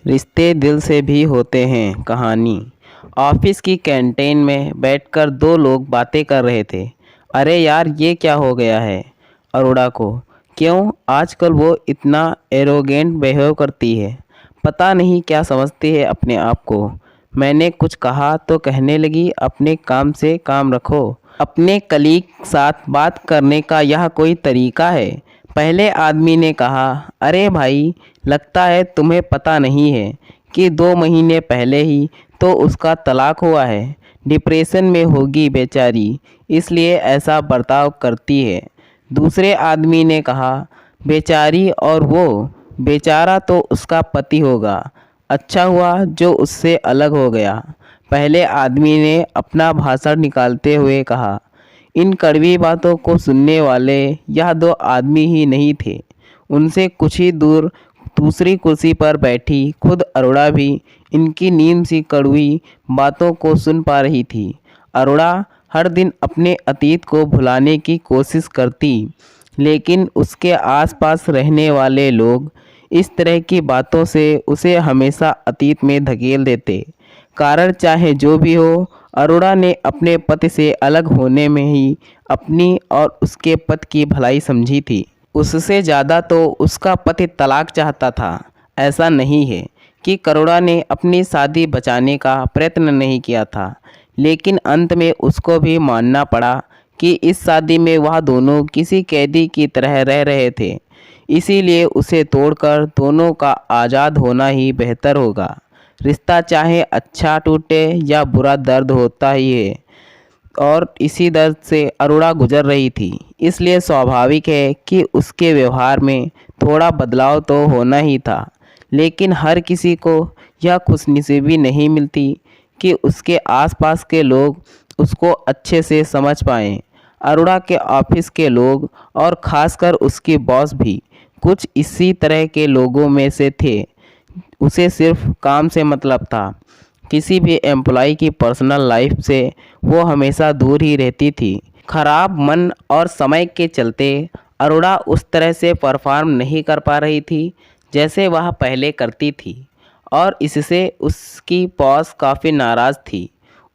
रिश्ते दिल से भी होते हैं कहानी। ऑफिस की कैंटीन में बैठकर दो लोग बातें कर रहे थे। अरे यार, ये क्या हो गया है अरोड़ा को? क्यों आजकल वो इतना एरोगेंट बिहेव करती है? पता नहीं क्या समझती है अपने आप को। मैंने कुछ कहा तो कहने लगी अपने काम से काम रखो। अपने कलीग साथ बात करने का यह कोई तरीका है? पहले आदमी ने कहा, अरे भाई, लगता है तुम्हें पता नहीं है कि 2 महीने पहले ही तो उसका तलाक हुआ है। डिप्रेशन में होगी बेचारी, इसलिए ऐसा बर्ताव करती है। दूसरे आदमी ने कहा, बेचारी और वो? बेचारा तो उसका पति होगा। अच्छा हुआ जो उससे अलग हो गया। पहले आदमी ने अपना भाषण निकालते हुए कहा। इन कड़वी बातों को सुनने वाले यह दो आदमी ही नहीं थे। उनसे कुछ ही दूर दूसरी कुर्सी पर बैठी खुद अरोड़ा भी इनकी नीम सी कड़वी बातों को सुन पा रही थी। अरोड़ा हर दिन अपने अतीत को भुलाने की कोशिश करती, लेकिन उसके आसपास रहने वाले लोग इस तरह की बातों से उसे हमेशा अतीत में धकेल देते। कारण चाहे जो भी हो, अरोड़ा ने अपने पति से अलग होने में ही अपनी और उसके पति की भलाई समझी थी। उससे ज़्यादा तो उसका पति तलाक चाहता था। ऐसा नहीं है कि अरोड़ा ने अपनी शादी बचाने का प्रयत्न नहीं किया था, लेकिन अंत में उसको भी मानना पड़ा कि इस शादी में वह दोनों किसी कैदी की तरह रह रहे थे। इसीलिए उसे तोड़कर दोनों का आज़ाद होना ही बेहतर होगा। रिश्ता चाहे अच्छा टूटे या बुरा, दर्द होता ही है, और इसी दर्द से अरोड़ा गुजर रही थी। इसलिए स्वाभाविक है कि उसके व्यवहार में थोड़ा बदलाव तो होना ही था। लेकिन हर किसी को यह खुशनसीबी नहीं मिलती कि उसके आसपास के लोग उसको अच्छे से समझ पाएं। अरोड़ा के ऑफिस के लोग और ख़ासकर उसके बॉस भी कुछ इसी तरह के लोगों में से थे। उसे सिर्फ काम से मतलब था। किसी भी एम्प्लॉय की पर्सनल लाइफ से वो हमेशा दूर ही रहती थी। खराब मन और समय के चलते अरोड़ा उस तरह से परफॉर्म नहीं कर पा रही थी जैसे वह पहले करती थी, और इससे उसकी बॉस काफ़ी नाराज़ थी।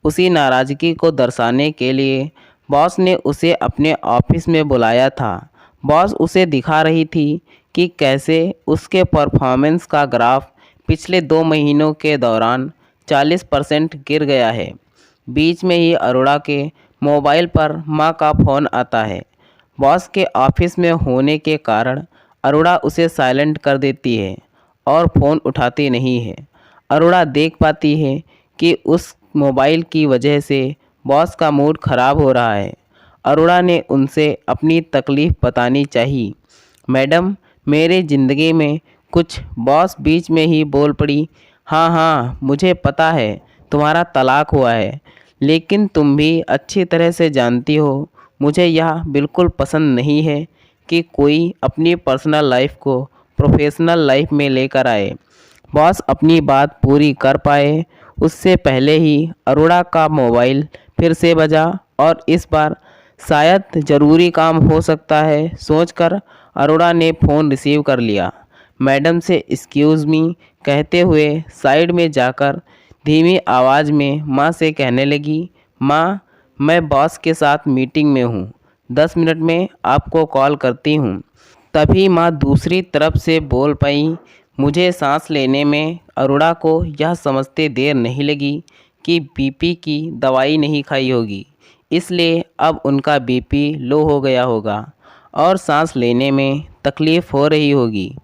उसी नाराज़गी को दर्शाने के लिए बॉस ने उसे अपने ऑफिस में बुलाया था। बॉस उसे दिखा रही थी कि कैसे उसके परफॉर्मेंस का ग्राफ पिछले 2 महीनों के दौरान 40% गिर गया है। बीच में ही अरोड़ा के मोबाइल पर माँ का फ़ोन आता है। बॉस के ऑफिस में होने के कारण अरोड़ा उसे साइलेंट कर देती है और फ़ोन उठाती नहीं है। अरोड़ा देख पाती है कि उस मोबाइल की वजह से बॉस का मूड ख़राब हो रहा है। अरोड़ा ने उनसे अपनी तकलीफ़ बतानी चाहिए। मैडम, मेरे ज़िंदगी में कुछ। बॉस बीच में ही बोल पड़ी। हाँ हाँ, मुझे पता है तुम्हारा तलाक हुआ है, लेकिन तुम भी अच्छी तरह से जानती हो मुझे यह बिल्कुल पसंद नहीं है कि कोई अपनी पर्सनल लाइफ को प्रोफेशनल लाइफ में लेकर आए। बॉस अपनी बात पूरी कर पाए उससे पहले ही अरोड़ा का मोबाइल फिर से बजा, और इस बार शायद ज़रूरी काम हो सकता है सोचकर अरोड़ा ने फ़ोन रिसीव कर लिया। मैडम से एक्सक्यूज़ मी कहते हुए साइड में जाकर धीमी आवाज़ में माँ से कहने लगी, माँ, मैं बॉस के साथ मीटिंग में हूँ, 10 मिनट में आपको कॉल करती हूँ। तभी माँ दूसरी तरफ से बोल पाई। मुझे सांस लेने में अरोड़ा को यह समझते देर नहीं लगी कि बीपी की दवाई नहीं खाई होगी, इसलिए अब उनका बीपी लो हो गया होगा और सांस लेने में तकलीफ़ हो रही होगी।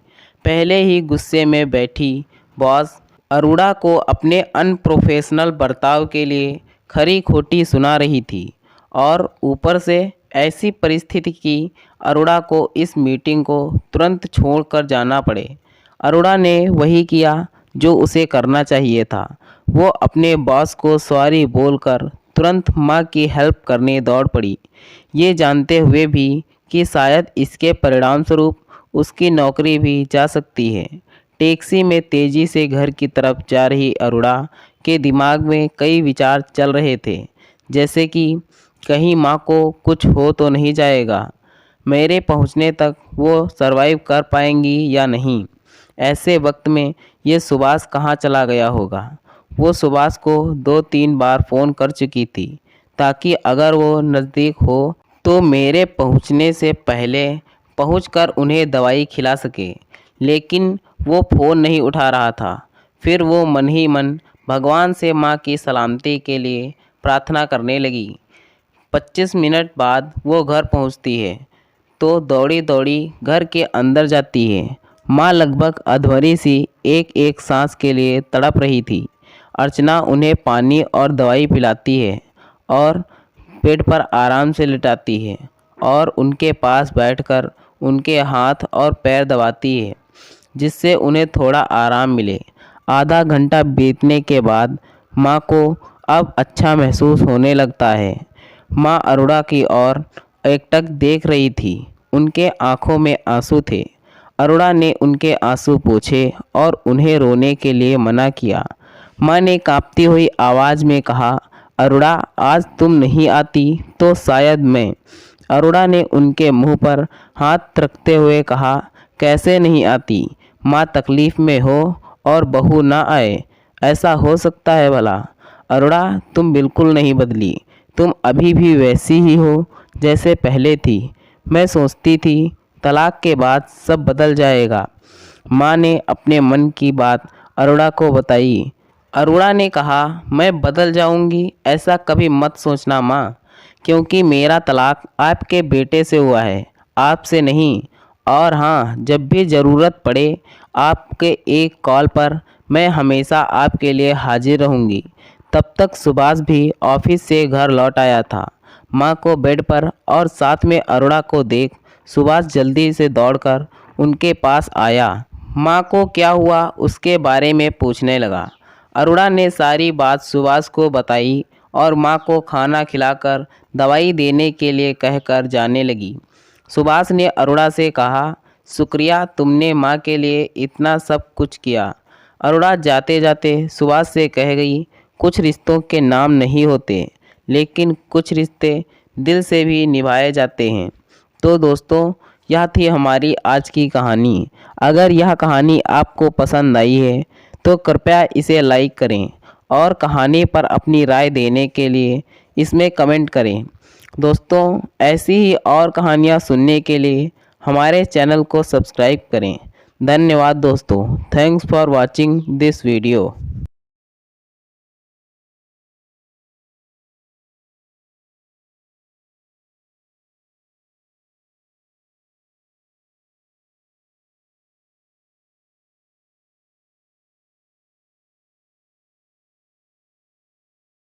पहले ही गुस्से में बैठी बॉस अरोड़ा को अपने अनप्रोफेशनल बर्ताव के लिए खरी खोटी सुना रही थी, और ऊपर से ऐसी परिस्थिति कि अरोड़ा को इस मीटिंग को तुरंत छोड़कर जाना पड़े। अरोड़ा ने वही किया जो उसे करना चाहिए था। वो अपने बॉस को सॉरी बोलकर तुरंत माँ की हेल्प करने दौड़ पड़ी, ये जानते हुए भी कि शायद इसके परिणामस्वरूप उसकी नौकरी भी जा सकती है। टैक्सी में तेज़ी से घर की तरफ जा रही अरोड़ा के दिमाग में कई विचार चल रहे थे, जैसे कि कहीं माँ को कुछ हो तो नहीं जाएगा, मेरे पहुँचने तक वो सरवाइव कर पाएंगी या नहीं। ऐसे वक्त में ये सुभाष कहाँ चला गया होगा। वो सुभाष को 2-3 बार फ़ोन कर चुकी थी ताकि अगर वो नज़दीक हो तो मेरे पहुंचने से पहले पहुंचकर उन्हें दवाई खिला सके, लेकिन वो फ़ोन नहीं उठा रहा था। फिर वो मन ही मन भगवान से माँ की सलामती के लिए प्रार्थना करने लगी। 25 मिनट बाद वो घर पहुंचती है तो दौड़ी दौड़ी घर के अंदर जाती है। माँ लगभग अधमरी सी एक एक सांस के लिए तड़प रही थी। अर्चना उन्हें पानी और दवाई पिलाती है और बेड पर आराम से लिटाती है और उनके पास बैठकर उनके हाथ और पैर दबाती है जिससे उन्हें थोड़ा आराम मिले। आधा घंटा बीतने के बाद माँ को अब अच्छा महसूस होने लगता है। माँ अरुणा की ओर एकटक देख रही थी। उनके आंखों में आंसू थे। अरुणा ने उनके आंसू पोंछे और उन्हें रोने के लिए मना किया। माँ ने कांपती हुई आवाज़ में कहा, अरुणा आज तुम नहीं आती तो शायद मैं। अरुणा ने उनके मुंह पर हाथ रखते हुए कहा, कैसे नहीं आती? माँ तकलीफ़ में हो और बहू ना आए, ऐसा हो सकता है भला? अरुणा तुम बिल्कुल नहीं बदली, तुम अभी भी वैसी ही हो जैसे पहले थी। मैं सोचती थी तलाक के बाद सब बदल जाएगा। माँ ने अपने मन की बात अरुणा को बताई। अरुणा ने कहा, मैं बदल जाऊंगी ऐसा कभी मत सोचना माँ, क्योंकि मेरा तलाक आपके बेटे से हुआ है, आपसे नहीं। और हाँ, जब भी ज़रूरत पड़े आपके एक कॉल पर मैं हमेशा आपके लिए हाजिर रहूँगी। तब तक सुभाष भी ऑफिस से घर लौट आया था। माँ को बेड पर और साथ में अरुणा को देख सुभाष जल्दी से दौड़कर उनके पास आया। माँ को क्या हुआ उसके बारे में पूछने लगा। अरुणा ने सारी बात सुभाष को बताई और माँ को खाना खिलाकर दवाई देने के लिए कहकर जाने लगी। सुभाष ने अरुणा से कहा, शुक्रिया तुमने माँ के लिए इतना सब कुछ किया। अरुणा जाते जाते सुभाष से कह गई, कुछ रिश्तों के नाम नहीं होते, लेकिन कुछ रिश्ते दिल से भी निभाए जाते हैं। तो दोस्तों, यह थी हमारी आज की कहानी। अगर यह कहानी आपको पसंद आई है तो कृपया इसे लाइक करें और कहानी पर अपनी राय देने के लिए इसमें कमेंट करें। दोस्तों, ऐसी ही और कहानियाँ सुनने के लिए हमारे चैनल को सब्सक्राइब करें। धन्यवाद दोस्तों। Thanks for watching this video.